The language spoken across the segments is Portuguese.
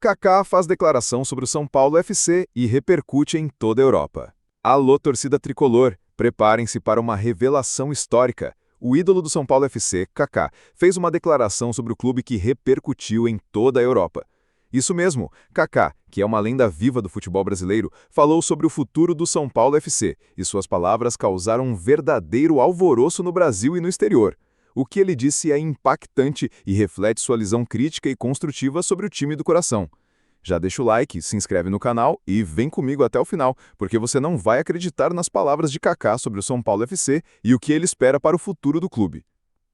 Kaká faz declaração sobre o São Paulo FC e repercute em toda a Europa. Alô, torcida tricolor, preparem-se para uma revelação histórica. O ídolo do São Paulo FC, Kaká, fez uma declaração sobre o clube que repercutiu em toda a Europa. Isso mesmo, Kaká, que é uma lenda viva do futebol brasileiro, falou sobre o futuro do São Paulo FC, e suas palavras causaram um verdadeiro alvoroço no Brasil e no exterior. O que ele disse é impactante e reflete sua visão crítica e construtiva sobre o time do coração. Já deixa o like, se inscreve no canal e vem comigo até o final, porque você não vai acreditar nas palavras de Kaká sobre o São Paulo FC e o que ele espera para o futuro do clube.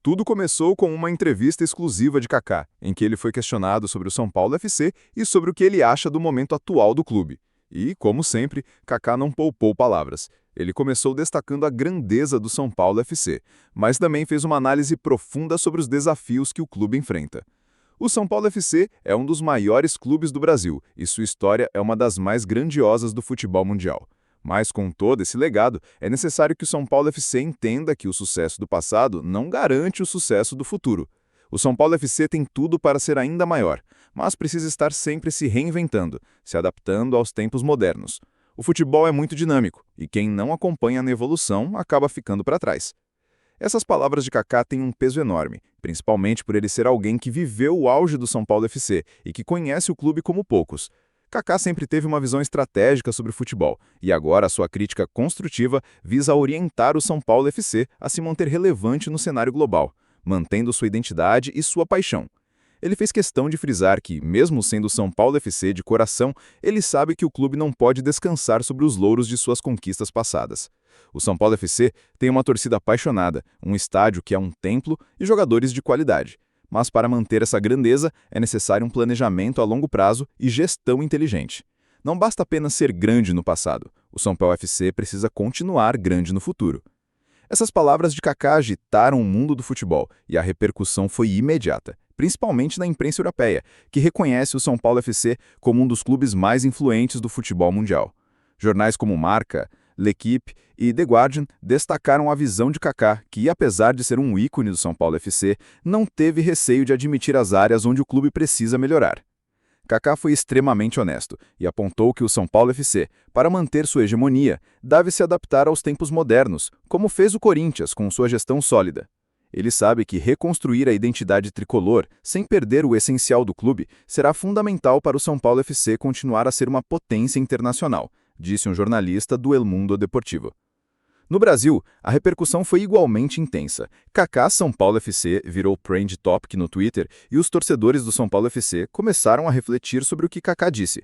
Tudo começou com uma entrevista exclusiva de Kaká, em que ele foi questionado sobre o São Paulo FC e sobre o que ele acha do momento atual do clube. E, como sempre, Kaká não poupou palavras. Ele começou destacando a grandeza do São Paulo FC, mas também fez uma análise profunda sobre os desafios que o clube enfrenta. O São Paulo FC é um dos maiores clubes do Brasil e sua história é uma das mais grandiosas do futebol mundial. Mas com todo esse legado, é necessário que o São Paulo FC entenda que o sucesso do passado não garante o sucesso do futuro. O São Paulo FC tem tudo para ser ainda maior, mas precisa estar sempre se reinventando, se adaptando aos tempos modernos. O futebol é muito dinâmico e quem não acompanha na evolução acaba ficando para trás. Essas palavras de Kaká têm um peso enorme, principalmente por ele ser alguém que viveu o auge do São Paulo FC e que conhece o clube como poucos. Kaká sempre teve uma visão estratégica sobre o futebol e agora a sua crítica construtiva visa orientar o São Paulo FC a se manter relevante no cenário global, mantendo sua identidade e sua paixão. Ele fez questão de frisar que, mesmo sendo o São Paulo FC de coração, ele sabe que o clube não pode descansar sobre os louros de suas conquistas passadas. O São Paulo FC tem uma torcida apaixonada, um estádio que é um templo e jogadores de qualidade. Mas para manter essa grandeza, é necessário um planejamento a longo prazo e gestão inteligente. Não basta apenas ser grande no passado, o São Paulo FC precisa continuar grande no futuro. Essas palavras de Kaká agitaram o mundo do futebol e a repercussão foi imediata, principalmente na imprensa europeia, que reconhece o São Paulo FC como um dos clubes mais influentes do futebol mundial. Jornais como Marca, L'Équipe e The Guardian destacaram a visão de Kaká, que, apesar de ser um ícone do São Paulo FC, não teve receio de admitir as áreas onde o clube precisa melhorar. Kaká foi extremamente honesto e apontou que o São Paulo FC, para manter sua hegemonia, deve se adaptar aos tempos modernos, como fez o Corinthians com sua gestão sólida. Ele sabe que reconstruir a identidade tricolor, sem perder o essencial do clube, será fundamental para o São Paulo FC continuar a ser uma potência internacional, disse um jornalista do El Mundo Deportivo. No Brasil, a repercussão foi igualmente intensa. Kaká São Paulo FC virou trend topic no Twitter e os torcedores do São Paulo FC começaram a refletir sobre o que Kaká disse.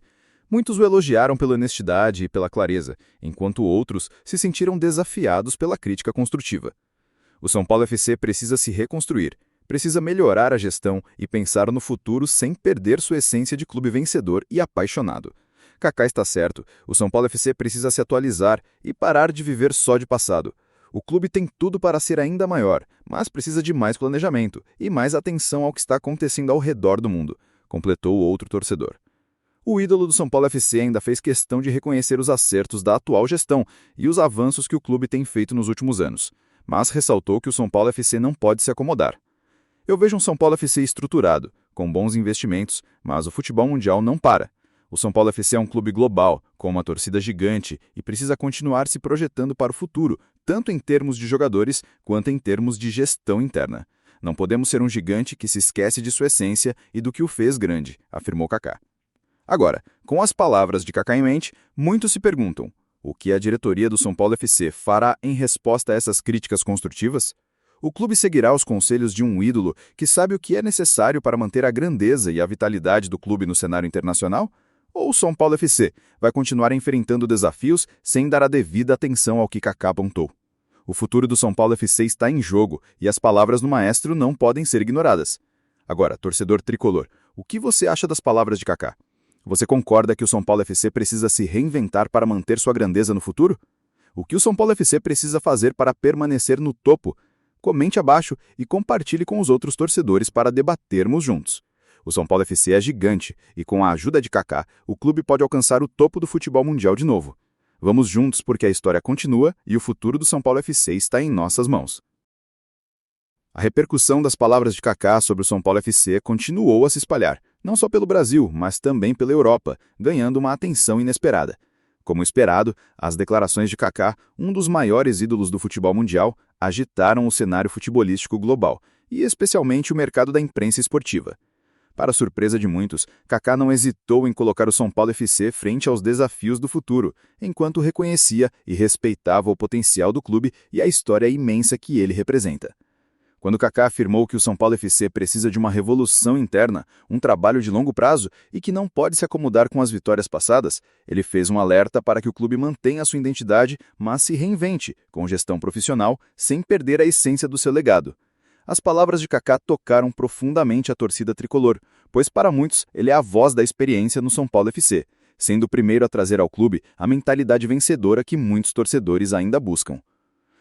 Muitos o elogiaram pela honestidade e pela clareza, enquanto outros se sentiram desafiados pela crítica construtiva. O São Paulo FC precisa se reconstruir, precisa melhorar a gestão e pensar no futuro sem perder sua essência de clube vencedor e apaixonado. Kaká está certo, o São Paulo FC precisa se atualizar e parar de viver só de passado. O clube tem tudo para ser ainda maior, mas precisa de mais planejamento e mais atenção ao que está acontecendo ao redor do mundo, completou outro torcedor. O ídolo do São Paulo FC ainda fez questão de reconhecer os acertos da atual gestão e os avanços que o clube tem feito nos últimos anos, mas ressaltou que o São Paulo FC não pode se acomodar. Eu vejo um São Paulo FC estruturado, com bons investimentos, mas o futebol mundial não para. O São Paulo FC é um clube global, com uma torcida gigante e precisa continuar se projetando para o futuro, tanto em termos de jogadores quanto em termos de gestão interna. Não podemos ser um gigante que se esquece de sua essência e do que o fez grande, afirmou Kaká. Agora, com as palavras de Kaká em mente, muitos se perguntam: o que a diretoria do São Paulo FC fará em resposta a essas críticas construtivas? O clube seguirá os conselhos de um ídolo que sabe o que é necessário para manter a grandeza e a vitalidade do clube no cenário internacional? Ou o São Paulo FC vai continuar enfrentando desafios sem dar a devida atenção ao que Kaká apontou? O futuro do São Paulo FC está em jogo e as palavras do maestro não podem ser ignoradas. Agora, torcedor tricolor, o que você acha das palavras de Kaká? Você concorda que o São Paulo FC precisa se reinventar para manter sua grandeza no futuro? O que o São Paulo FC precisa fazer para permanecer no topo? Comente abaixo e compartilhe com os outros torcedores para debatermos juntos. O São Paulo FC é gigante e, com a ajuda de Kaká, o clube pode alcançar o topo do futebol mundial de novo. Vamos juntos porque a história continua e o futuro do São Paulo FC está em nossas mãos. A repercussão das palavras de Kaká sobre o São Paulo FC continuou a se espalhar. não só pelo Brasil, mas também pela Europa, ganhando uma atenção inesperada. Como esperado, as declarações de Kaká, um dos maiores ídolos do futebol mundial, agitaram o cenário futebolístico global, e especialmente o mercado da imprensa esportiva. Para surpresa de muitos, Kaká não hesitou em colocar o São Paulo FC frente aos desafios do futuro, enquanto reconhecia e respeitava o potencial do clube e a história imensa que ele representa. Quando Kaká afirmou que o São Paulo FC precisa de uma revolução interna, um trabalho de longo prazo e que não pode se acomodar com as vitórias passadas, ele fez um alerta para que o clube mantenha sua identidade, mas se reinvente, com gestão profissional, sem perder a essência do seu legado. As palavras de Kaká tocaram profundamente a torcida tricolor, pois para muitos ele é a voz da experiência no São Paulo FC, sendo o primeiro a trazer ao clube a mentalidade vencedora que muitos torcedores ainda buscam.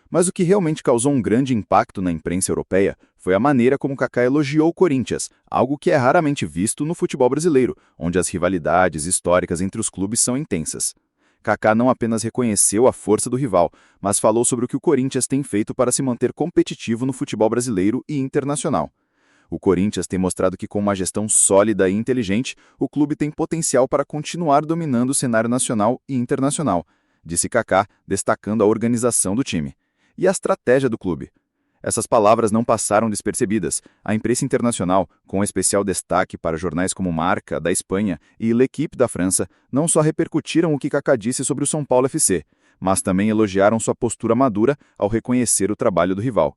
Mas o que realmente causou um grande impacto na imprensa europeia foi a maneira como Kaká elogiou o Corinthians, algo que é raramente visto no futebol brasileiro, onde as rivalidades históricas entre os clubes são intensas. Kaká não apenas reconheceu a força do rival, mas falou sobre o que o Corinthians tem feito para se manter competitivo no futebol brasileiro e internacional. O Corinthians tem mostrado que, com uma gestão sólida e inteligente, o clube tem potencial para continuar dominando o cenário nacional e internacional, disse Kaká, destacando a organização do time e a estratégia do clube. Essas palavras não passaram despercebidas. A imprensa internacional, com especial destaque para jornais como Marca, da Espanha, e L'Équipe, da França, não só repercutiram o que Kaká disse sobre o São Paulo FC, mas também elogiaram sua postura madura ao reconhecer o trabalho do rival.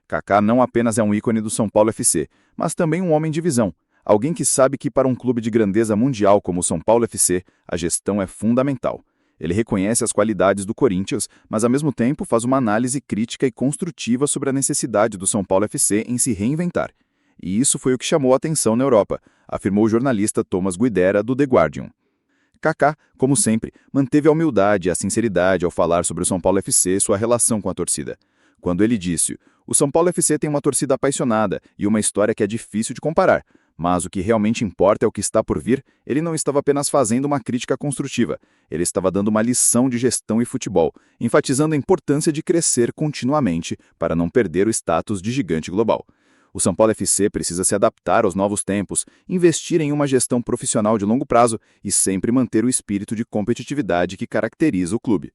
Kaká não apenas é um ícone do São Paulo FC, mas também um homem de visão, alguém que sabe que para um clube de grandeza mundial como o São Paulo FC, a gestão é fundamental. Ele reconhece as qualidades do Corinthians, mas ao mesmo tempo faz uma análise crítica e construtiva sobre a necessidade do São Paulo FC em se reinventar. E isso foi o que chamou a atenção na Europa, afirmou o jornalista Thomas Guidera, do The Guardian. Kaká, como sempre, manteve a humildade e a sinceridade ao falar sobre o São Paulo FC e sua relação com a torcida. Quando ele disse: "O São Paulo FC tem uma torcida apaixonada e uma história que é difícil de comparar, mas o que realmente importa é o que está por vir", ele não estava apenas fazendo uma crítica construtiva, ele estava dando uma lição de gestão e futebol, enfatizando a importância de crescer continuamente para não perder o status de gigante global. O São Paulo FC precisa se adaptar aos novos tempos, investir em uma gestão profissional de longo prazo e sempre manter o espírito de competitividade que caracteriza o clube.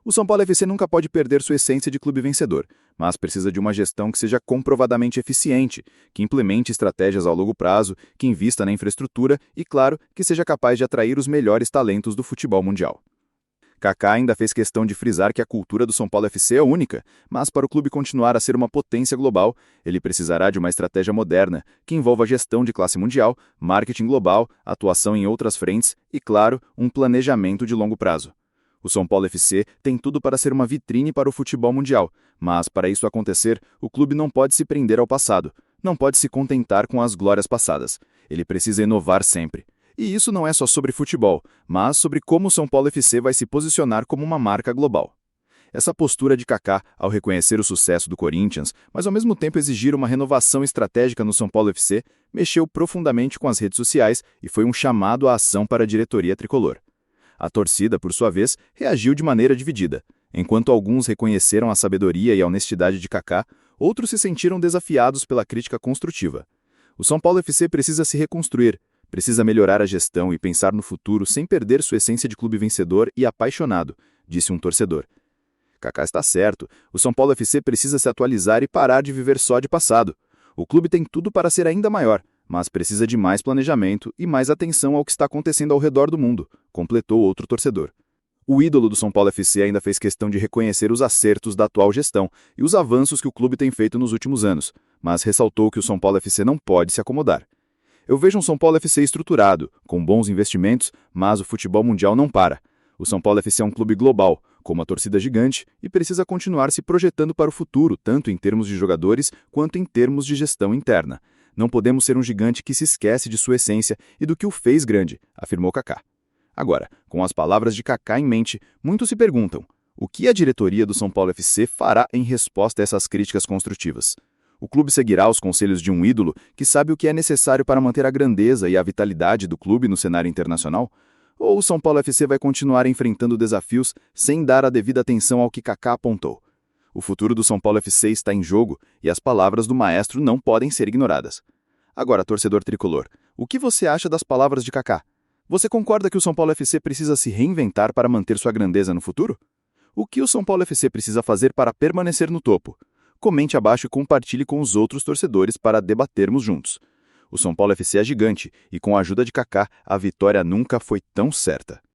O São Paulo FC nunca pode perder sua essência de clube vencedor, mas precisa de uma gestão que seja comprovadamente eficiente, que implemente estratégias ao longo prazo, que invista na infraestrutura e, claro, que seja capaz de atrair os melhores talentos do futebol mundial. Kaká ainda fez questão de frisar que a cultura do São Paulo FC é única, mas para o clube continuar a ser uma potência global, ele precisará de uma estratégia moderna, que envolva gestão de classe mundial, marketing global, atuação em outras frentes e, claro, um planejamento de longo prazo. O São Paulo FC tem tudo para ser uma vitrine para o futebol mundial, mas para isso acontecer, o clube não pode se prender ao passado, não pode se contentar com as glórias passadas. Ele precisa inovar sempre. E isso não é só sobre futebol, mas sobre como o São Paulo FC vai se posicionar como uma marca global. Essa postura de Kaká, ao reconhecer o sucesso do Corinthians, mas ao mesmo tempo exigir uma renovação estratégica no São Paulo FC, mexeu profundamente com as redes sociais e foi um chamado à ação para a diretoria tricolor. A torcida, por sua vez, reagiu de maneira dividida. Enquanto alguns reconheceram a sabedoria e a honestidade de Kaká, outros se sentiram desafiados pela crítica construtiva. O São Paulo FC precisa se reconstruir, precisa melhorar a gestão e pensar no futuro sem perder sua essência de clube vencedor e apaixonado, disse um torcedor. Kaká está certo, o São Paulo FC precisa se atualizar e parar de viver só de passado. O clube tem tudo para ser ainda maior, mas precisa de mais planejamento e mais atenção ao que está acontecendo ao redor do mundo, completou outro torcedor. O ídolo do São Paulo FC ainda fez questão de reconhecer os acertos da atual gestão e os avanços que o clube tem feito nos últimos anos, mas ressaltou que o São Paulo FC não pode se acomodar. "Eu vejo um São Paulo FC estruturado, com bons investimentos, mas o futebol mundial não para. O São Paulo FC é um clube global, com uma torcida gigante e precisa continuar se projetando para o futuro, tanto em termos de jogadores quanto em termos de gestão interna. Não podemos ser um gigante que se esquece de sua essência e do que o fez grande", afirmou Kaká. Agora, com as palavras de Kaká em mente, muitos se perguntam: o que a diretoria do São Paulo FC fará em resposta a essas críticas construtivas? O clube seguirá os conselhos de um ídolo que sabe o que é necessário para manter a grandeza e a vitalidade do clube no cenário internacional? Ou o São Paulo FC vai continuar enfrentando desafios sem dar a devida atenção ao que Kaká apontou? O futuro do São Paulo FC está em jogo e as palavras do maestro não podem ser ignoradas. Agora, torcedor tricolor, o que você acha das palavras de Kaká? Você concorda que o São Paulo FC precisa se reinventar para manter sua grandeza no futuro? O que o São Paulo FC precisa fazer para permanecer no topo? Comente abaixo e compartilhe com os outros torcedores para debatermos juntos. O São Paulo FC é gigante e com a ajuda de Kaká, a vitória nunca foi tão certa.